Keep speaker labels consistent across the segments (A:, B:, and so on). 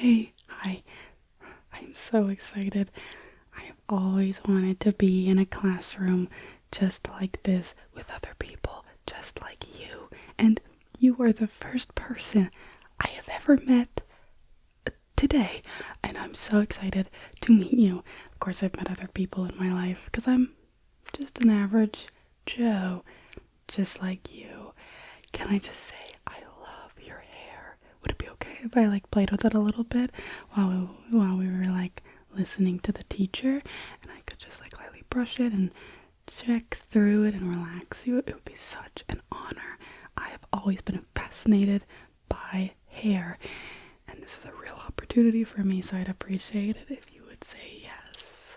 A: Hey, hi. I'm so excited. I have always wanted to be in a classroom just like this with other people just like you. And you are the first person I have ever met today. And I'm so excited to meet you. Of course, I've met other people in my life because I'm just an average Joe, just like you. Can I just say, I love your hair. Would it be okay if I played with it a little bit while we were listening to the teacher, and I could just lightly brush it and check through it and relax you? It would be such an honor. I have always been fascinated by hair, and this is a real opportunity for me, so I'd appreciate it if you would say yes.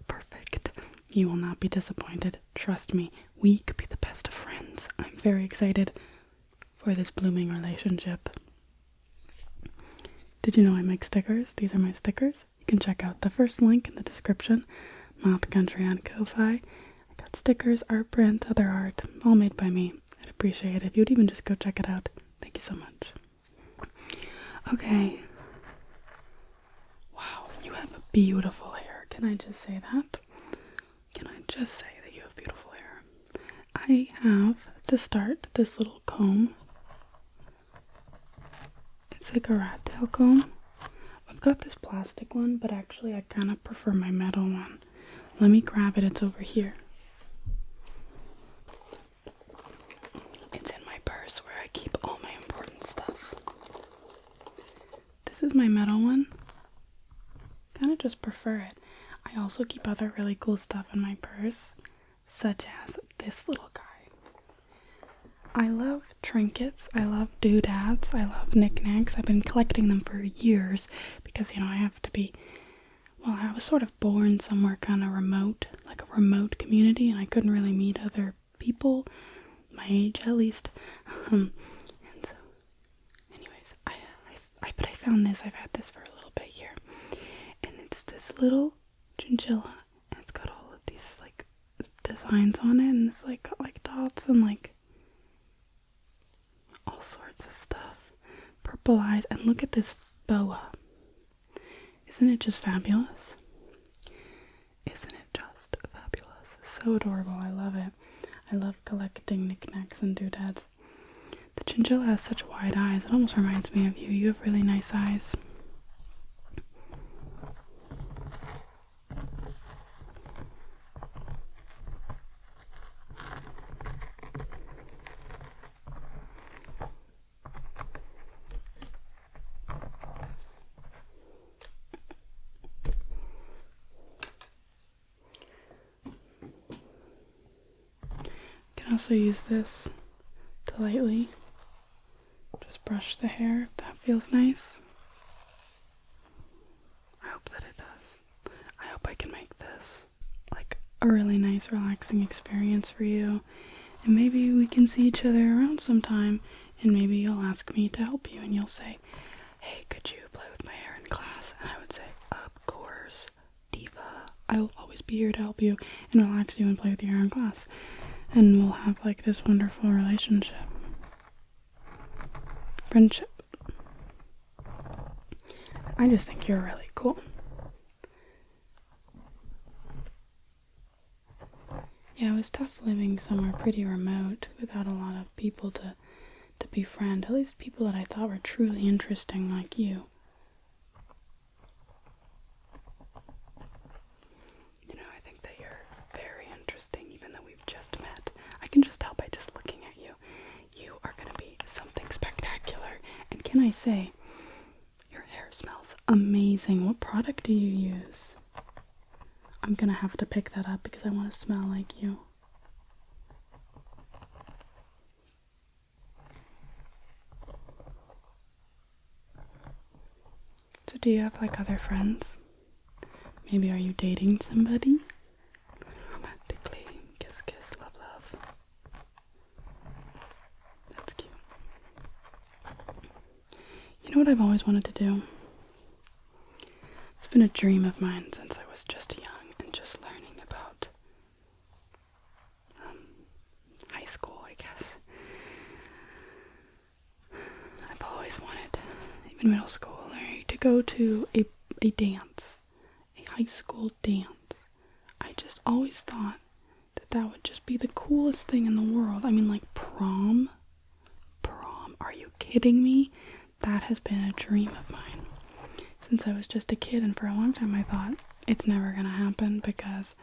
A: Perfect. You will not be disappointed. Trust me, we could be the best of friends. I'm very excited for this blooming relationship. Did you know I make stickers? These are my stickers. You can check out the first link in the description. Moth Country on Ko-Fi. I got stickers, art print, other art, all made by me. I'd appreciate it if you'd even just go check it out. Thank you so much. Okay. Wow, you have a beautiful hair. Can I just say that? Can I just say that you have beautiful hair? I have, to start, this little comb. It's like a rat tail comb. I've got this plastic one, but actually I kind of prefer my metal one. Let me grab it. It's over here. It's in my purse where I keep all my important stuff. This is my metal one. Kind of just prefer it. I also keep other really cool stuff in my purse, such as this little guy. I love trinkets, I love doodads, I love knickknacks. I've been collecting them for years because, I have to be, I was sort of born somewhere kind of remote, like a remote community, and I couldn't really meet other people, my age at least. And so, anyways, but I found this. I've had this for a little bit here, and it's this little chinchilla, and it's got all of these designs on it, and it's got dots and all sorts of stuff. Purple eyes, and look at this boa. Isn't it just fabulous? Isn't it just fabulous? So adorable. I love it. I love collecting knickknacks and doodads. The chinchilla has such wide eyes. It almost reminds me of you. You have really nice eyes. Also use this to lightly just brush the hair if that feels nice. I hope that it does. I hope I can make this a really nice relaxing experience for you, and maybe we can see each other around sometime, and maybe you'll ask me to help you, and you'll say, hey, could you play with my hair in class? And I would say, of course, diva. I will always be here to help you and relax you and play with your hair in class. And we'll have this wonderful relationship. Friendship. I just think you're really cool. Yeah, it was tough living somewhere pretty remote without a lot of people to befriend. At least people that I thought were truly interesting like you. I think that you're very interesting, even though we've just met. I can just tell by just looking at you. You are going to be something spectacular. And can I say, your hair smells amazing. What product do you use? I'm going to have to pick that up because I want to smell like you. So do you have other friends? Maybe are you dating somebody? Romantically, kiss, kiss, love, love. That's cute. You know what I've always wanted to do? It's been a dream of mine since I was just young and just learning about high school, I guess. I've always wanted, even middle school, to go to a dance, a high school dance. I just always thought that would just be the coolest thing in the world. I mean, like prom. Are you kidding me? That has been a dream of mine since I was just a kid, and for a long time I thought it's never gonna happen, because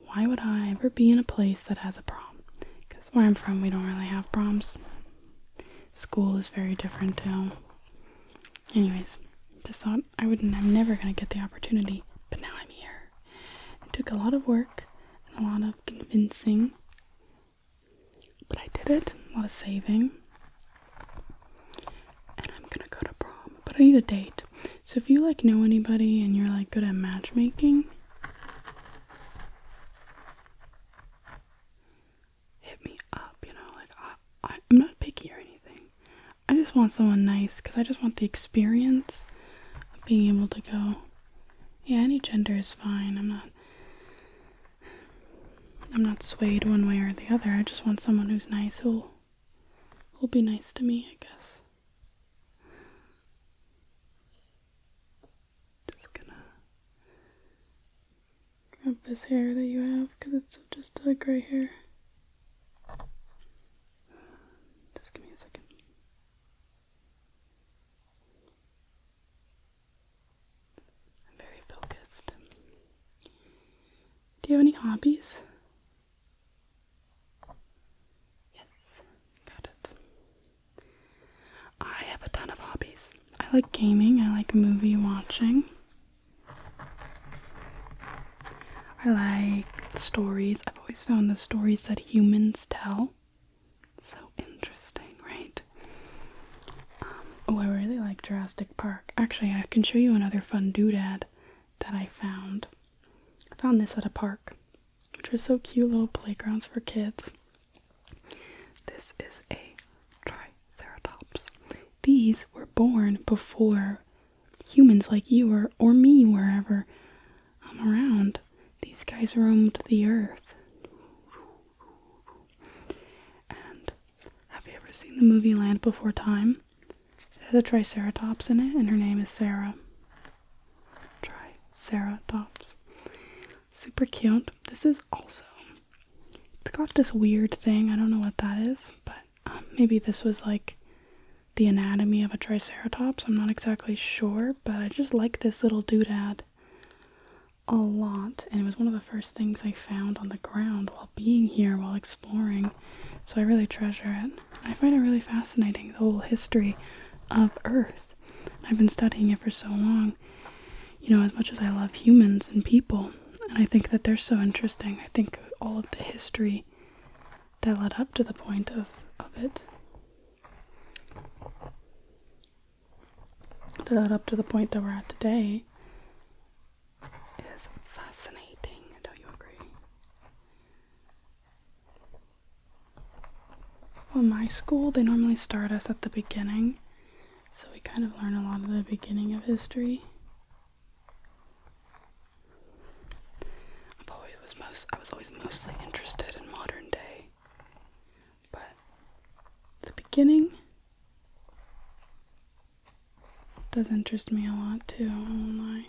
A: why would I ever be in a place that has a prom? Because where I'm from, we don't really have proms. School is very different too. Anyways, just thought I'm never gonna get the opportunity, but now I'm here. It took a lot of work and a lot of convincing, but I did it. A lot of saving. And I'm gonna go to prom, but I need a date. So if you like know anybody and you're like good at matchmaking, hit me up. You know, like I'm not picky or anything. I just want someone nice, because I just want the experience of being able to go, yeah, any gender is fine. I'm not swayed one way or the other. I just want someone who's nice, who'll be nice to me, I guess. Just gonna grab this hair that you have, because it's just a gray hair. Just give me a second. I'm very focused. Do you have any hobbies? Yes, got it. I have a ton of hobbies. I like gaming, I like movie watching. I like stories. I've always found the stories that humans tell so interesting, right? I really like Jurassic Park. Actually, I can show you another fun doodad that I found. I found this at a park, which was so cute, little playgrounds for kids. This is a triceratops. These were born before humans like you or me were ever around. These guys roamed the earth. And have you ever seen the movie Land Before Time? It has a triceratops in it, and her name is Sarah. Triceratops. Super cute. This is also, it's got this weird thing. I don't know what that is, but maybe this was like the anatomy of a triceratops. I'm not exactly sure, but I just like this little doodad a lot, and it was one of the first things I found on the ground while being here, while exploring, so I really treasure it. I find it really fascinating, the whole history of Earth. I've been studying it for so long, you know, as much as I love humans and people, and I think that they're so interesting. I think all of the history that led up to the point of it, that led up to the point that we're at today, is fascinating. Don't you agree? Well, my school, they normally start us at the beginning, so we kind of learn a lot of the beginning of history. I was always mostly interested in modern day, but the beginning does interest me a lot too, I won't lie.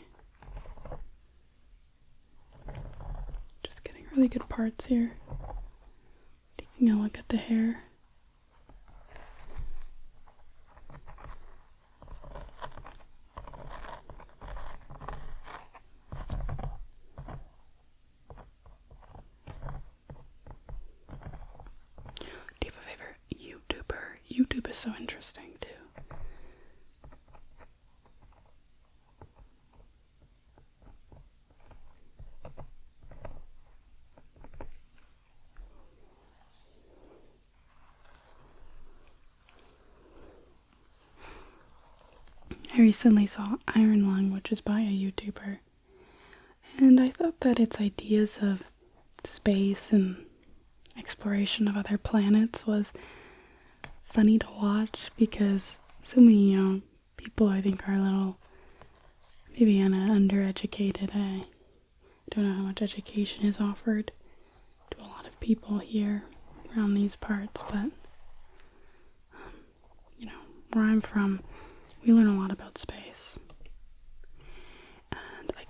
A: Just getting really good parts here. Taking a look at the hair. Do you have a favorite YouTuber? YouTube is so interesting too. I recently saw Iron Lung, which is by a YouTuber, and I thought that its ideas of space and exploration of other planets was funny to watch, because so many, people I think are a little, maybe undereducated. I don't know how much education is offered to a lot of people here around these parts, but, where I'm from, we learn a lot about space.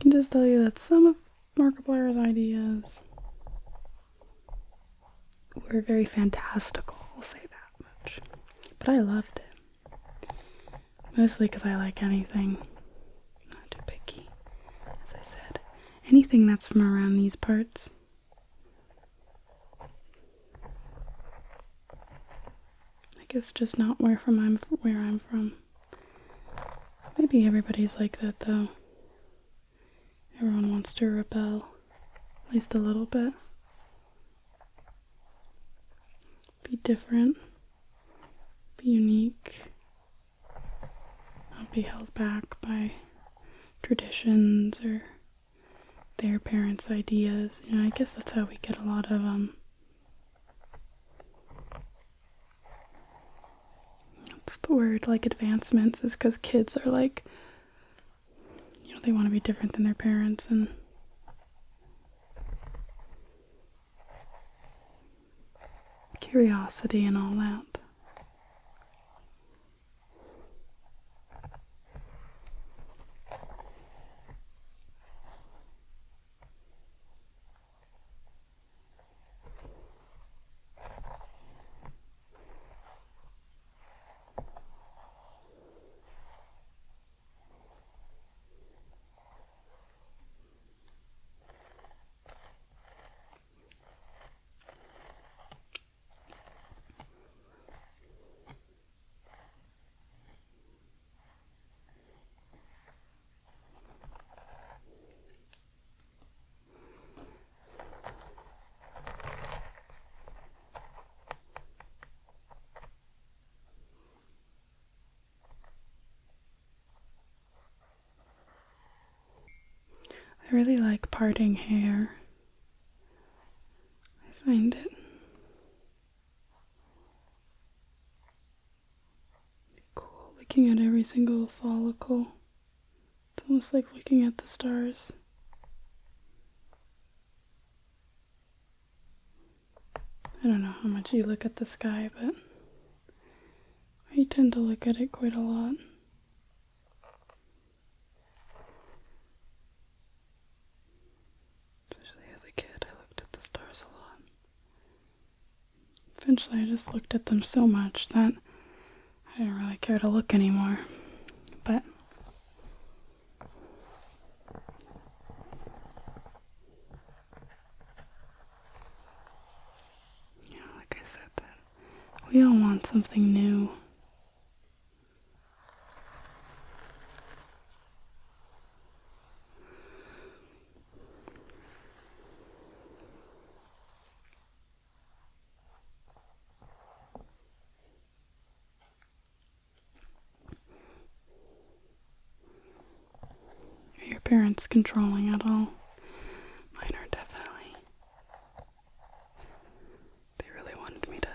A: can just tell you that some of Markiplier's ideas were very fantastical, I'll say that much. But I loved it. Mostly because I like anything. Not too picky, as I said. Anything that's from around these parts. I guess just not where I'm from. Maybe everybody's like that though. Everyone wants to rebel, at least a little bit. Be different. Be unique. Not be held back by traditions or their parents' ideas. You know, I guess that's how we get a lot of what's the word, like advancements, is because kids are like, you know, they want to be different than their parents, and curiosity and all that. I really like parting hair. I find it cool looking at every single follicle. It's almost like looking at the stars. I don't know how much you look at the sky, but I tend to look at it quite a lot. Eventually I just looked at them so much that I didn't really care to look anymore. But yeah, like I said, that we all want something new. Parents controlling at all. Mine are definitely. They really wanted me to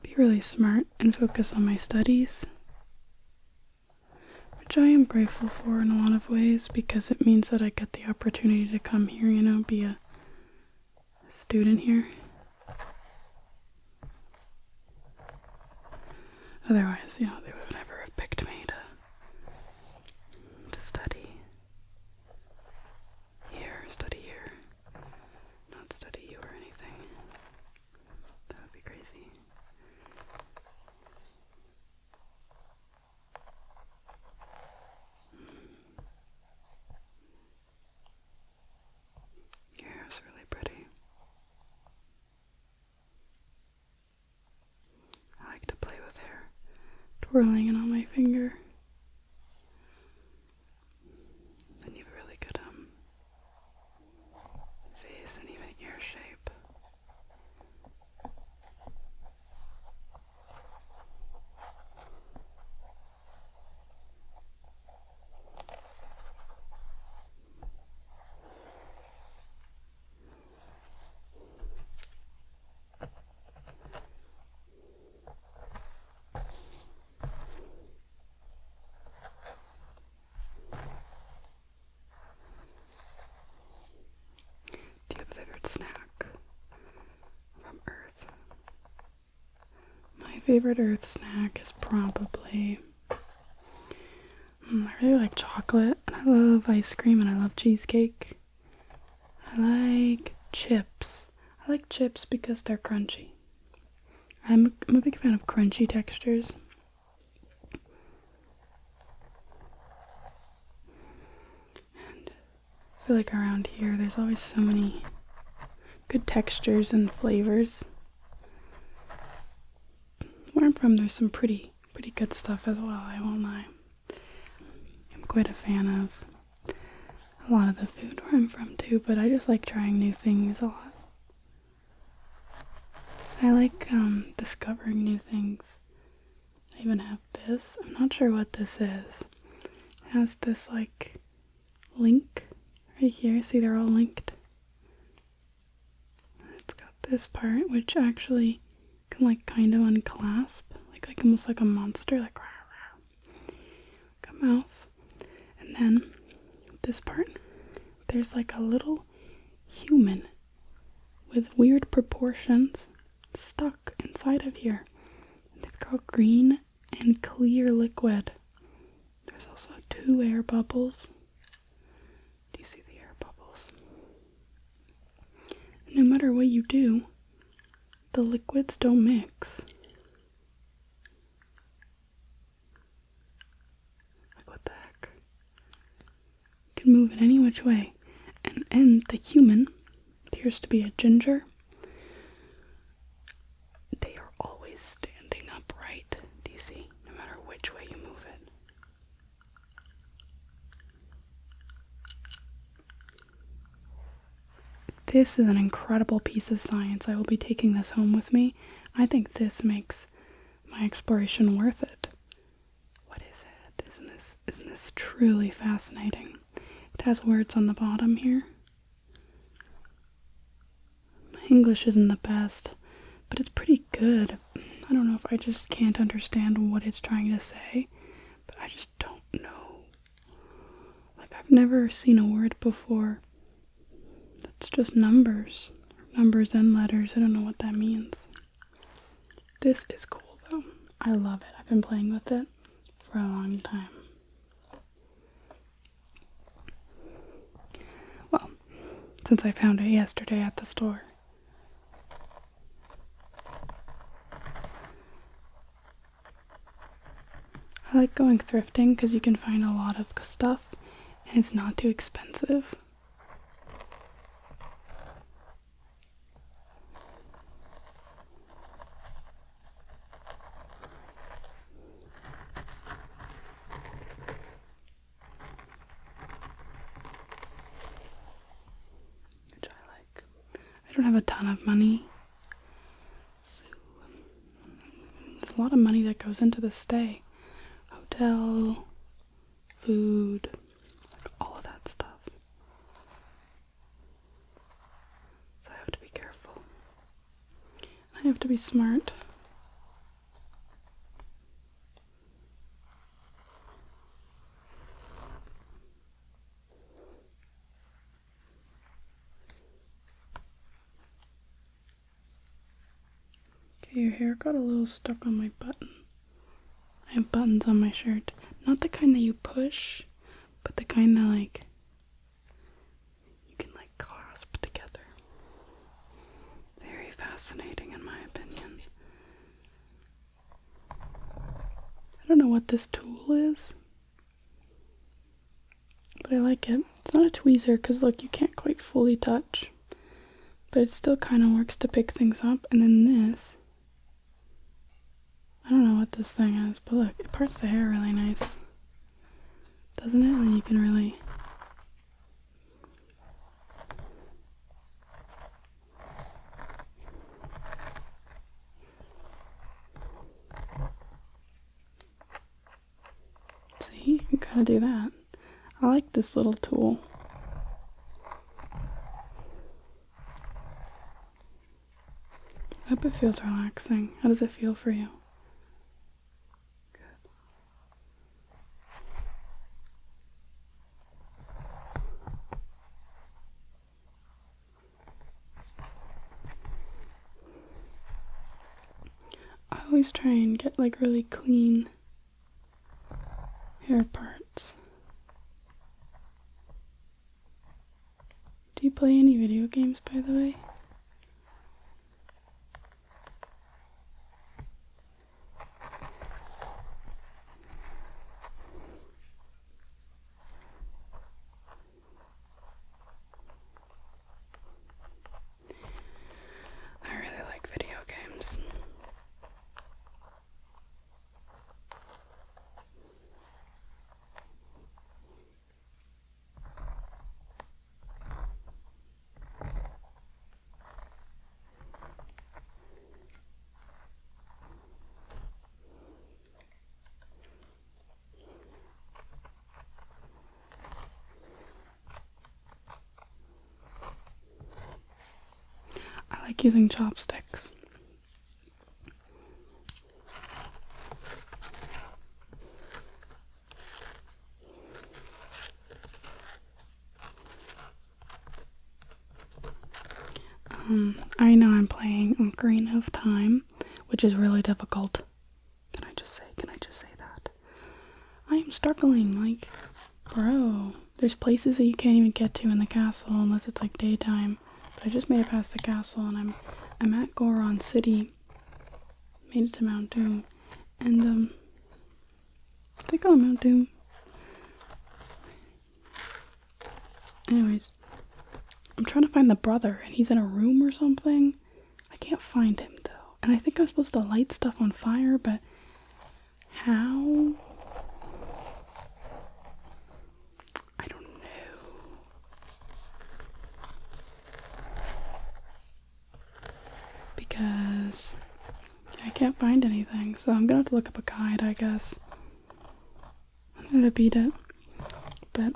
A: be really smart and focus on my studies, which I am grateful for in a lot of ways, because it means that I get the opportunity to come here, you know, be a student here. Otherwise, you know, they would never have picked me to study. Study here, not study you or anything. That would be crazy. Your hair is really pretty. I like to play with hair, twirling it on my finger. Then you have a really good face and even ear shape. Do you have a favorite snack from Earth? My favorite Earth snack is probably, I really really like chocolate, and I love ice cream, and I love cheesecake. I like chips. I like chips because they're crunchy. I'm a big fan of crunchy textures. And I feel like around here there's always so many good textures and flavors. Where I'm from, there's some pretty good stuff as well, I won't lie. I'm quite a fan of a lot of the food where I'm from too, but I just like trying new things a lot. I like discovering new things. I even have this. I'm not sure what this is. It has this like link right here. See, they're all linked. It's got this part which actually can like kind of unclasp, like almost like a monster, like a mouth. And then this part, there's like a little human with weird proportions stuck inside of here. They've got green and clear liquid. There's also 2 air bubbles. Do you see the air bubbles? No matter what you do, the liquids don't mix. Like, what the heck? You can move in any which way. And the human appears to be a ginger. They are always standing upright. Do you see? No matter which way you move it. This is an incredible piece of science. I will be taking this home with me. I think this makes my exploration worth it. What is it? Isn't this truly fascinating? It has words on the bottom here. My English isn't the best, but it's pretty good. I don't know if I just can't understand what it's trying to say, but I just don't know. Like, I've never seen a word before that's just numbers. Numbers and letters. I don't know what that means. This is cool though. I love it. I've been playing with it for a long time. Well, since I found it yesterday at the store. I like going thrifting because you can find a lot of stuff and it's not too expensive. Which I like. I don't have a ton of money. So, there's a lot of money that goes into the stay. Hotel, food, like all of that stuff. So I have to be careful. I have to be smart. Okay, your hair got a little stuck on my button. I have buttons on my shirt. Not the kind that you push, but the kind that, like, you can, like, clasp together. Very fascinating, in my opinion. I don't know what this tool is, but I like it. It's not a tweezer, because, look, you can't quite fully touch. But it still kind of works to pick things up. And then this, I don't know what this thing is, but look, it parts the hair really nice. Doesn't it? And you can really... See, you can kind of do that. I like this little tool. I hope it feels relaxing. How does it feel for you? I always try and get like really clean hair parts. play any video games, by the way? I really like video games. I like using chopsticks. I know I'm playing Ocarina of Time, which is really difficult. Can I just say that? I am struggling, like, bro. There's places that you can't even get to in the castle unless it's like daytime. But I just made it past the castle and I'm at Goron City. Made it to Mount Doom. And they call it Mount Doom. Anyways, I'm trying to find the brother and he's in a room or something. I can't find him though. And I think I'm supposed to light stuff on fire, but how? I don't know. Because I can't find anything, so I'm gonna have to look up a guide, I guess. I'm gonna beat it. But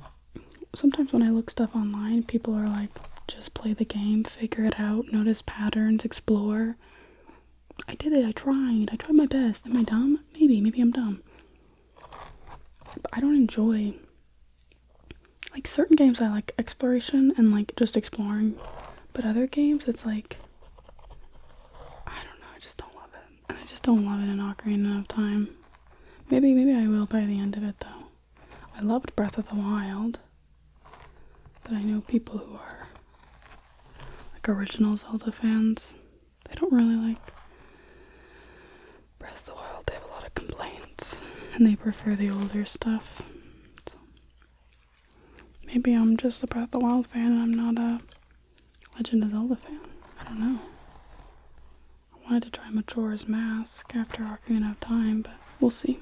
A: sometimes when I look stuff online, people are like, just play the game, figure it out, notice patterns, explore. I did it, I tried my best. Am I dumb? Maybe I'm dumb. But I don't enjoy, like, certain games I like exploration and like just exploring, but other games it's like, I don't know, I just don't love it. And I just don't love it in Ocarina of Time. Maybe I will by the end of it though. I loved Breath of the Wild, but I know people who are like original Zelda fans, they don't really like Breath of the Wild. They have a lot of complaints and they prefer the older stuff. So maybe I'm just a Breath of the Wild fan and I'm not a Legend of Zelda fan. I don't know. I wanted to try Majora's Mask after Ocarina of Time, but we'll see.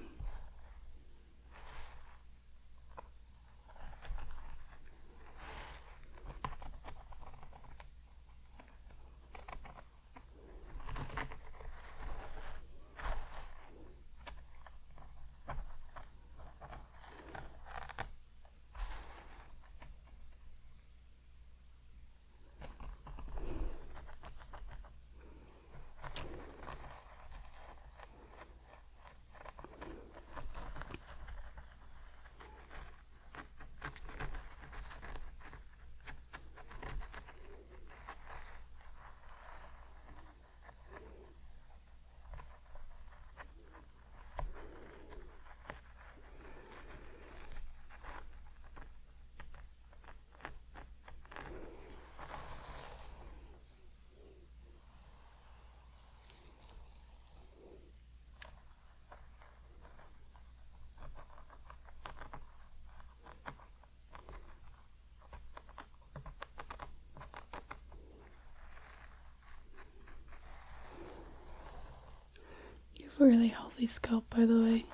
A: A really healthy scalp, by the way.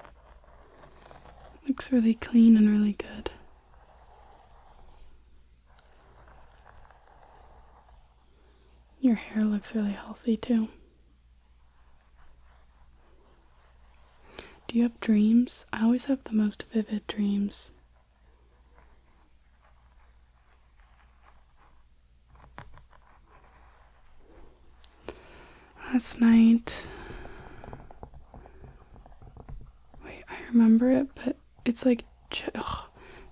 A: Looks really clean and really good. Your hair looks really healthy too. Do you have dreams? I always have the most vivid dreams. Last night, I remember it, but it's like,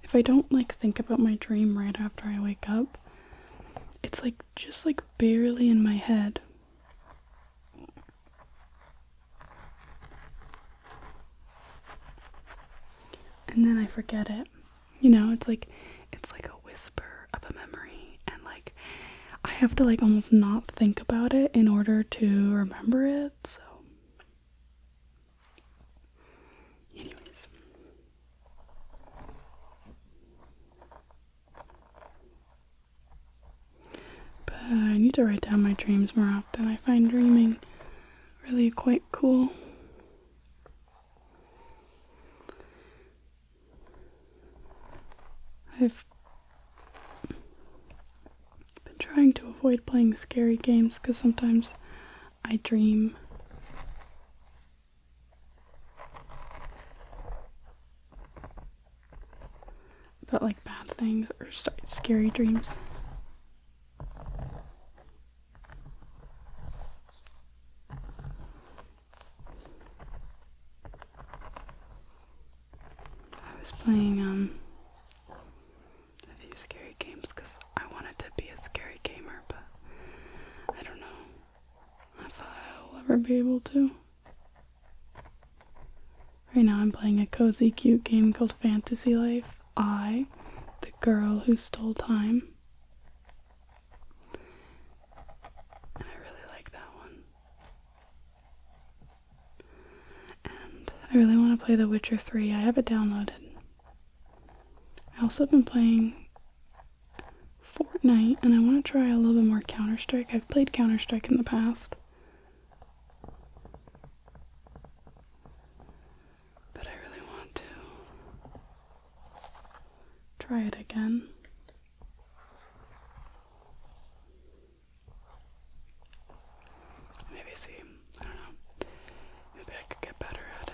A: if I don't like think about my dream right after I wake up, it's like just like barely in my head. And then I forget it. You know, it's like a whisper of a memory, and like have to like almost not think about it in order to remember it, so anyways. But I need to write down my dreams more often. I find dreaming really quite cool. I've been trying to avoid playing scary games because sometimes I dream about like bad things or scary dreams. I was playing a few scary games because I wanted to be a scary gamer, but I don't know if I'll ever be able to. Right now I'm playing a cozy, cute game called Fantasy Life. I, the girl who stole time. And I really like that one. And I really want to play The Witcher 3. I have it downloaded. I also have been playing Fortnite, and I want to try a little bit more Counter-Strike. I've played Counter-Strike in the past. But I really want to try it again. Maybe see, I don't know, maybe I could get better at it.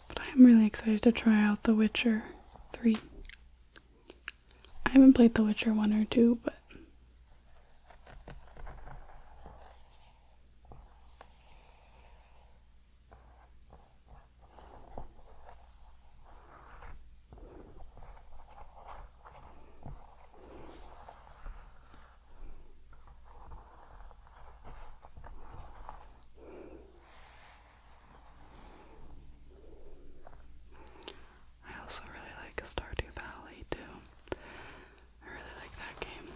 A: But I'm really excited to try out The Witcher 3. I haven't played The Witcher 1 or 2, but I also really like Stardew Valley too. I really like that game.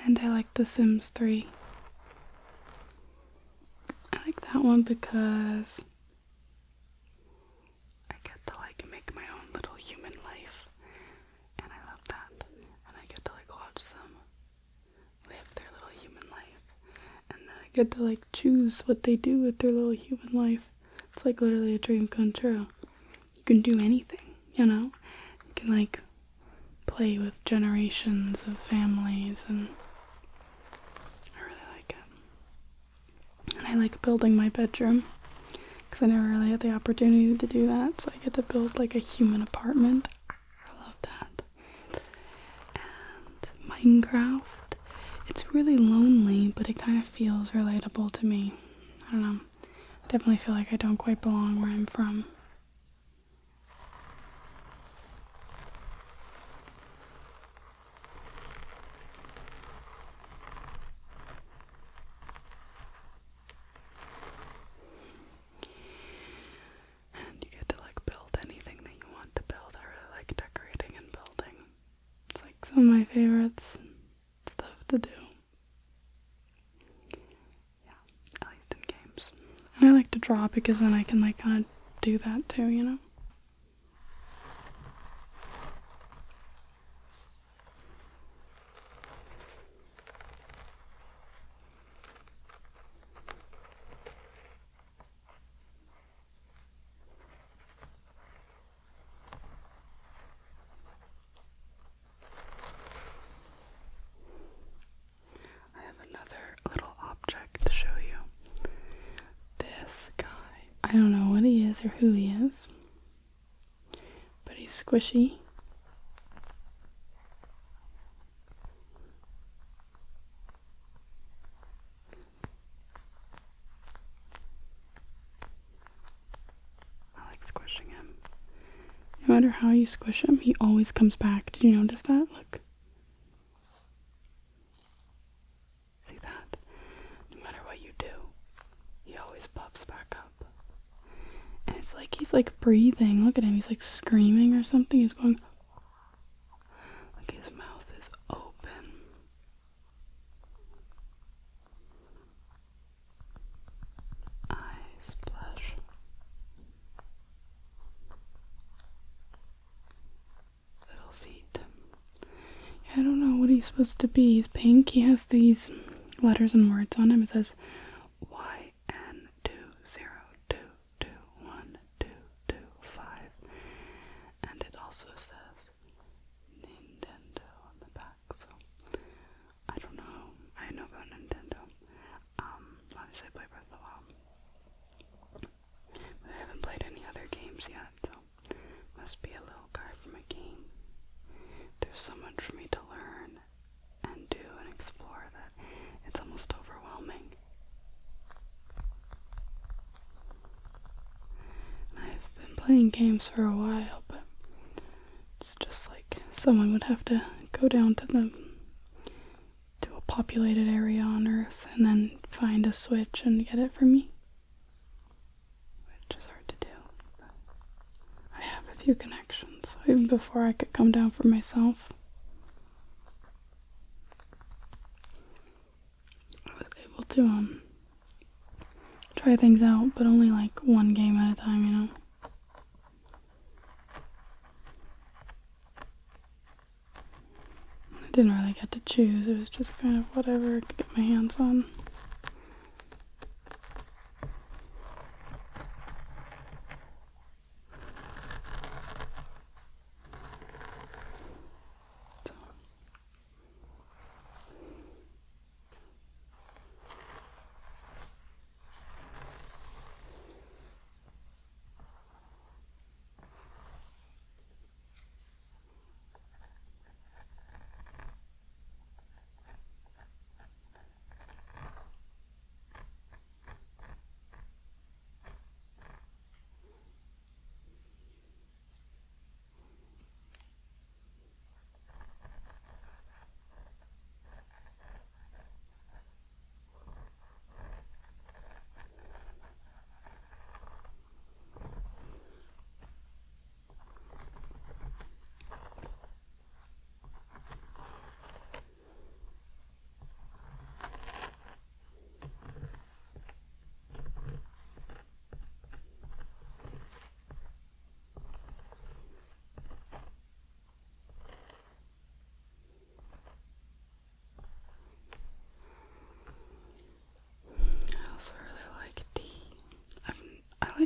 A: And I like The Sims 3. I like that one because I get to like make my own little human life, and I love that. And I get to like watch them live their little human life, and then I get to like choose what they do with their little human life. It's like literally a dream come true. You can do anything, you know? You can like play with generations of families, and I really like it. And I like building my bedroom because I never really had the opportunity to do that, so I get to build like a human apartment. I love that. And Minecraft, it's really lonely, but it kind of feels relatable to me. I don't know. I definitely feel like I don't quite belong where I'm from. And you get to like build anything that you want to build. I really like decorating and building. It's like some of my favorites stuff to do. Yeah, I like it in games. And I like to draw because then I can like kind of do that too, you know? I have another little object to show you. This guy. I don't know what he is or who he is, but he's squishy. matter how you squish him, he always comes back. Did you notice that? Look. See that? No matter what you do, he always pops back up. And it's like he's like breathing. Look at him. He's like screaming or something. He's going... Like his mouth is open. Eyes blush. Little feet. I don't know what he's supposed to be. He's pink. He has these letters and words on him. It says YN20221225. And it also says Nintendo on the back. So I don't know. I know about Nintendo. Obviously I play Breath of the Wild. But I haven't played any other games yet, so must be a little guy from a game. There's so much for me to learn and do and explore that it's almost overwhelming. And I've been playing games for a while, but it's just like someone would have to go down to a populated area on Earth and then find a switch and get it for me. Which is hard to do. But I have a few connections, even before I could come down for myself. I was able to try things out, but only like one game at a time, you know. I didn't really get to choose. It was just kind of whatever I could get my hands on.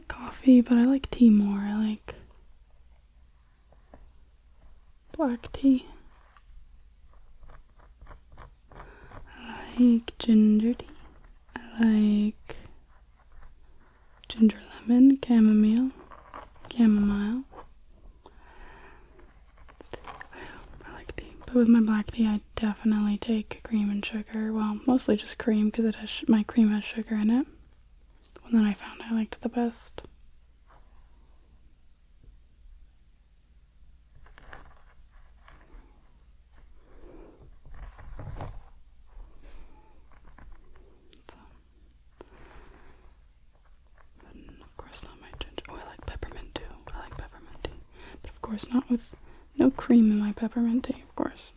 A: Coffee, but I like tea more. I like black tea. I like ginger tea. I like ginger lemon, chamomile. I like tea, but with my black tea I definitely take cream and sugar. Well, mostly just cream because it has my cream has sugar in it. One that I found I liked the best. Of course, not with no cream in my peppermint tea, of course.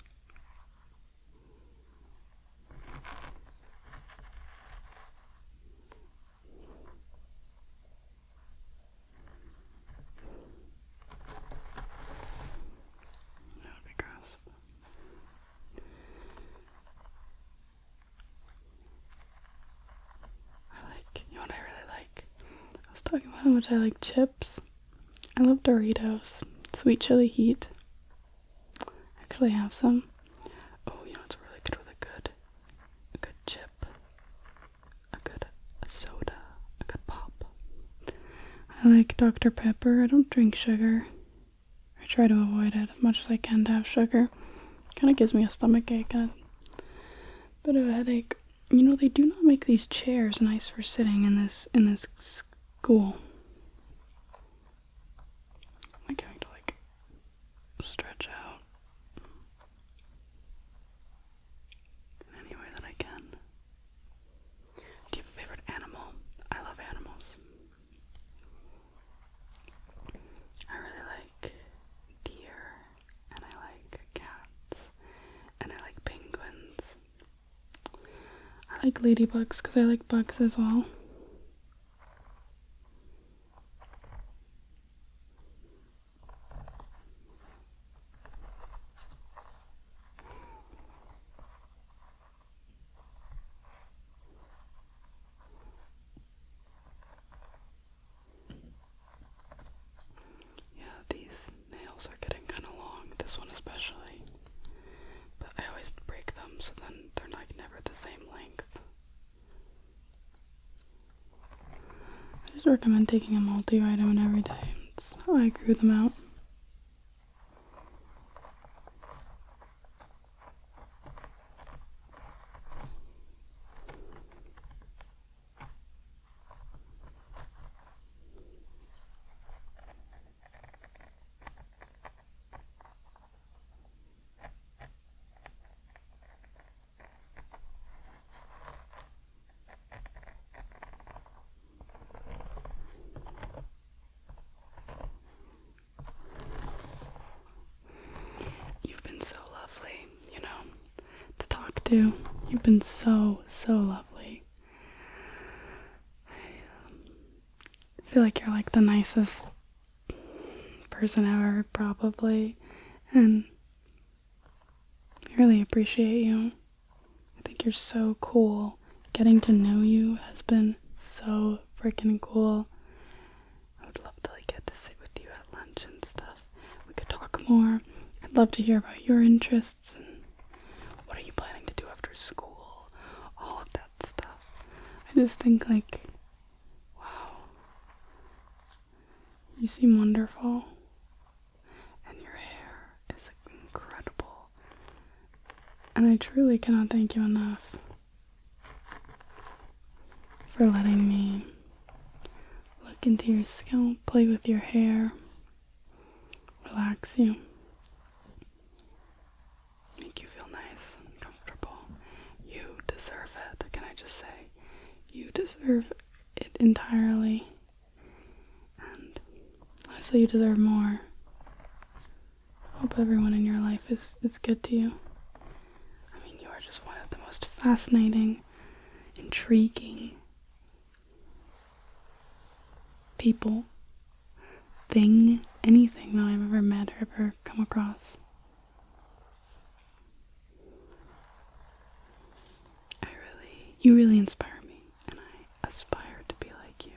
A: That would be gross. You know what I really like? I was talking about how much I like chips. I love Doritos. Sweet chili heat. I actually have some. Oh, you know it's really good with a good chip, a good soda, a good pop. I like Dr. Pepper. I don't drink sugar. I try to avoid it as much as I can to have sugar. It kind of gives me a stomach ache and a bit of a headache. You know, they do not make these chairs nice for sitting in this school. like ladybugs because I like bugs as well. Yeah, these nails are getting kind of long, this one especially. But I always break them, so then they're like never the same length. I just recommend taking a multivitamin every day. That's how I grew them out. You've been so lovely. I feel like you're like the nicest person ever, probably, and I really appreciate you. I think you're so cool. Getting to know you has been so freaking cool. I would love to like get to sit with you at lunch and stuff. We could talk more. I'd love to hear about your interests and what are you planning to do after school? All of that stuff. I just think like, wow, you seem wonderful. And your hair is incredible. And I truly cannot thank you enough for letting me look into your scalp, play with your hair, relax you, make you feel nice and comfortable. You deserve it. Can I just say, you deserve it entirely. And honestly, you deserve more. I hope everyone in your life is good to you. I mean, you are just one of the most fascinating, intriguing people, anything that I've ever met or ever come across. You really inspire me, and I aspire to be like you.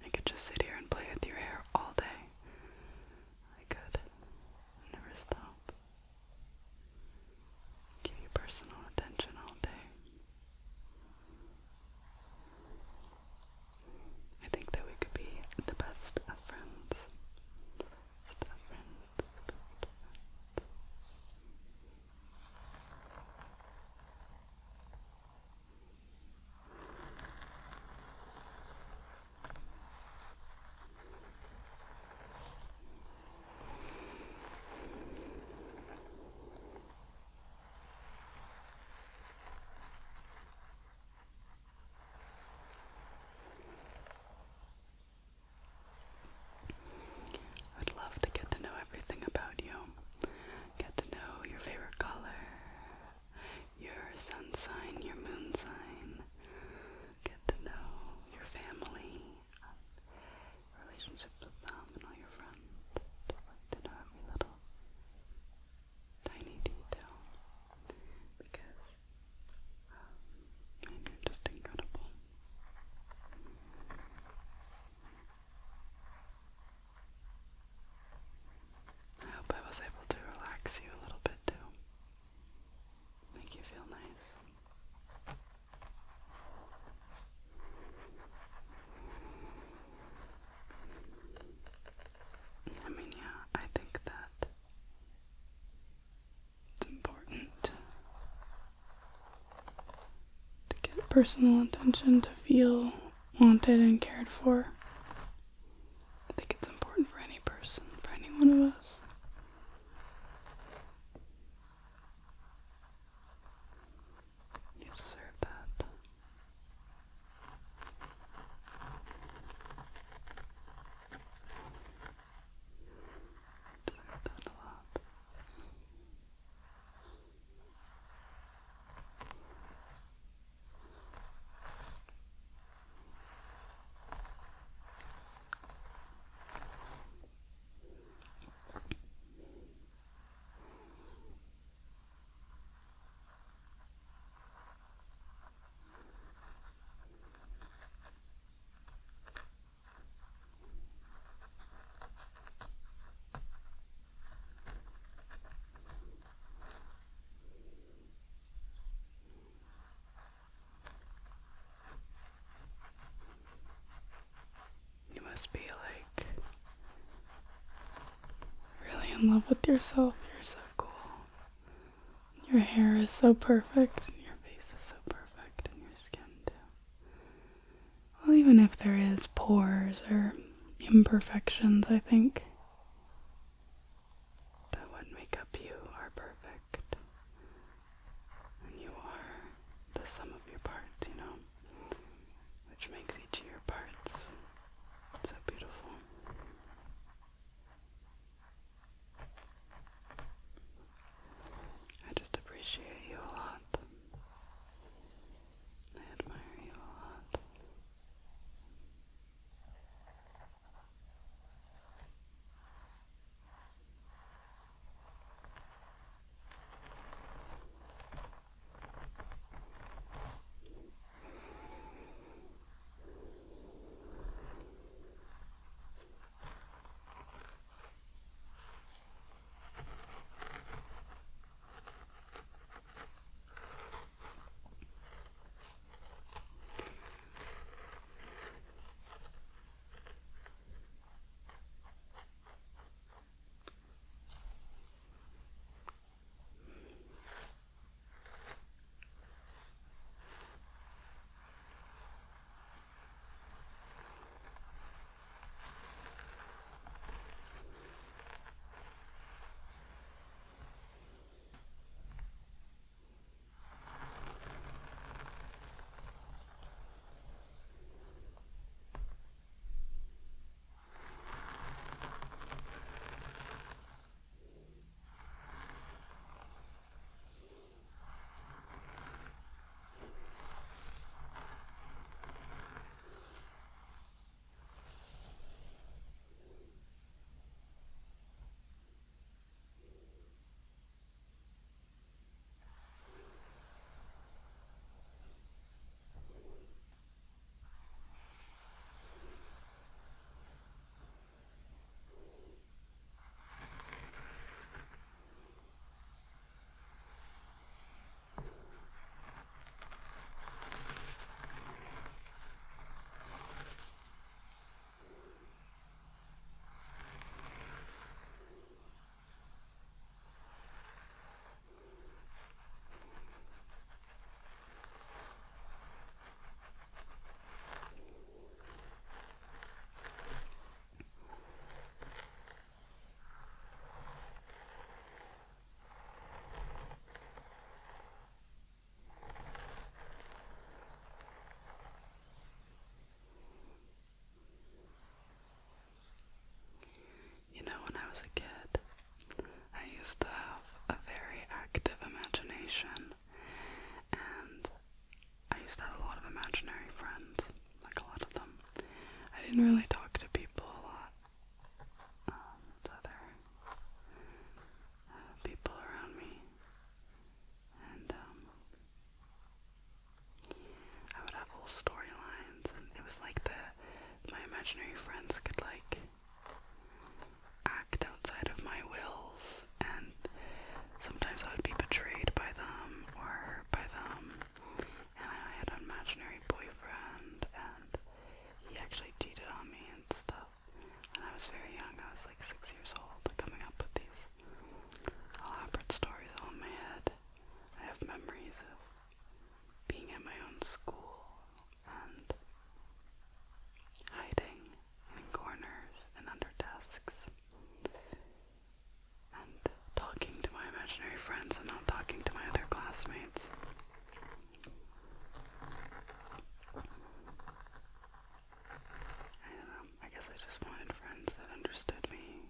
A: I could just sit here and play with your hair all day. I could never stop. Give you personal attention all day. I think that we could be the best of friends. Best of friends. I'd love to get to know everything about you. Get to know your favorite color, your sun sign, your moon sign. Get to know your family, relationships with them and all your friends. Just like to know every little tiny detail. Because you're just incredible. I hope I was able to relax you a little bit too. Make you feel nice. I mean, yeah, I think that it's important to get personal attention, to feel wanted and cared for. I think it's important for any person, for any one of us. You deserve that. You deserve that a lot. in love with yourself. You're so cool. Your hair is so perfect, and your face is so perfect, and your skin too. Well, even if there is pores or imperfections, I think that what make up you are perfect. And you are the sum of your parts, you know, which makes each of your parts so beautiful. I just appreciate you a lot. I admire you a lot. When I was a kid, I used to have a very active imagination, and I used to have a lot of imaginary friends, like a lot of them. I didn't really talk to people a lot, to other people around me, and I would have whole storylines, and it was like my imaginary friends could like act outside of my wills, and sometimes I would be betrayed by them or by them, and I had an imaginary boyfriend, and he actually cheated on me and stuff, and I was very young. I was like 6 years old, coming up with these elaborate stories all in my head. I have memories of being at my own school and hiding in corners and under desks and talking to my imaginary friends and not talking to my other classmates. I don't know, I guess I just wanted friends that understood me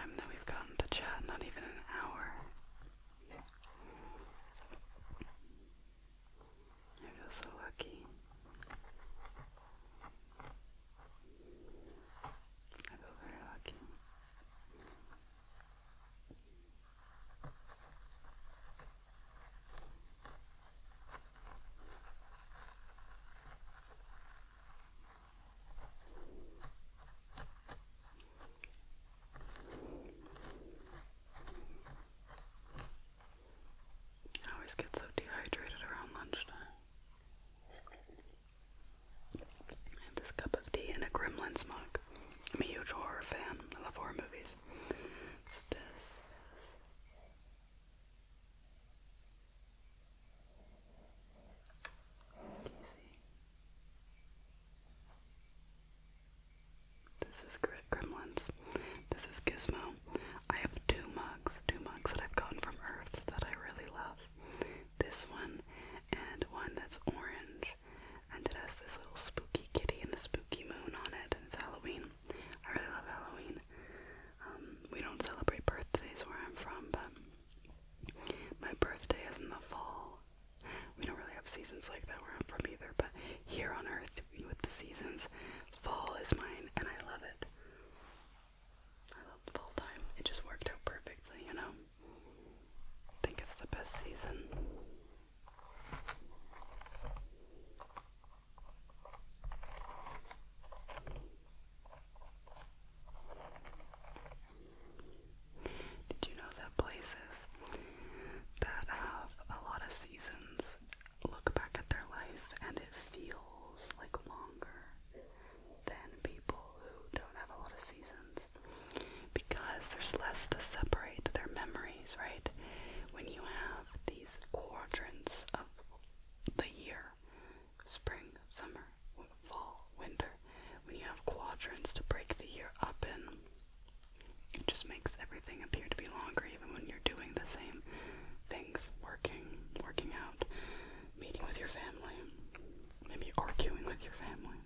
A: time that we've gotten to chat, not even an hour. I feel so lucky. I feel very lucky. I always get so dehydrated around lunchtime. I have this cup of tea in a Gremlins mug. I'm a huge horror fan. I love horror movies. So this is... Can you see? This is Gremlins. This is Gizmo. I have two mugs that I've gotten from Earth that I really love. This one and one that's orange, and it has this little spooky kitty and a spooky moon on it, and it's Halloween. I really love Halloween. We don't celebrate birthdays where I'm from, but my birthday is in the fall. We don't really have seasons like that where I'm from either, but here on Earth, with the seasons, fall is mine, and I love it. I love the fall time. It just worked out perfectly, you know? I think it's the best season. Did you know that places that have a lot of seasons look back at their life and it feels like longer than people who don't have a lot of seasons? Because there's less to separate their memories, right? When you have these quadrants of the year, spring, summer, fall, winter, when you have quadrants to break the year up in, it just makes everything appear to be longer, even when you're doing the same things, working out, meeting with your family, maybe arguing with your family.